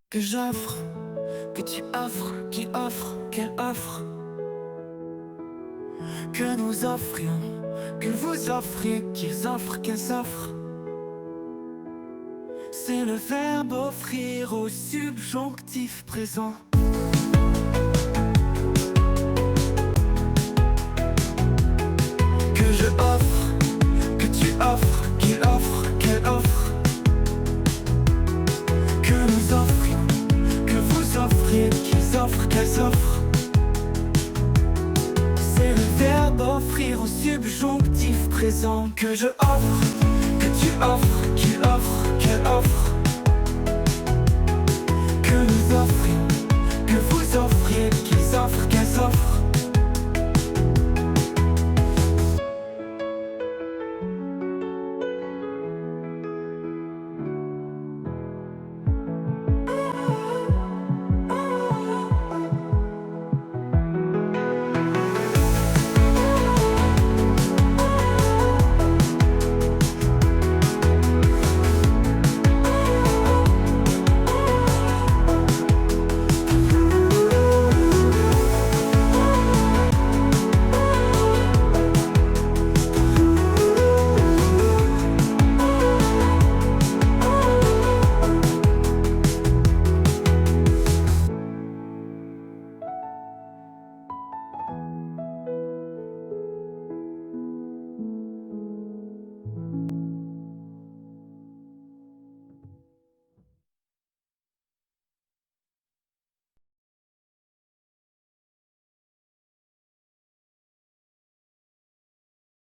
Que j'offre, que tu offres, qu'il offre, qu'elle offre. Que nous offrions, que vous offriez, qu'ils offrent, qu'elles offrent. C'est le verbe offrir au subjonctif présent. Que je offre, que tu offres, qu'il offre, qu'elle offre. Que nous offrions, que vous offriez, qu'ils offrent, qu'elles offrent. C'est le verbe offrir au subjonctif présent. Que je offre, que tu offres,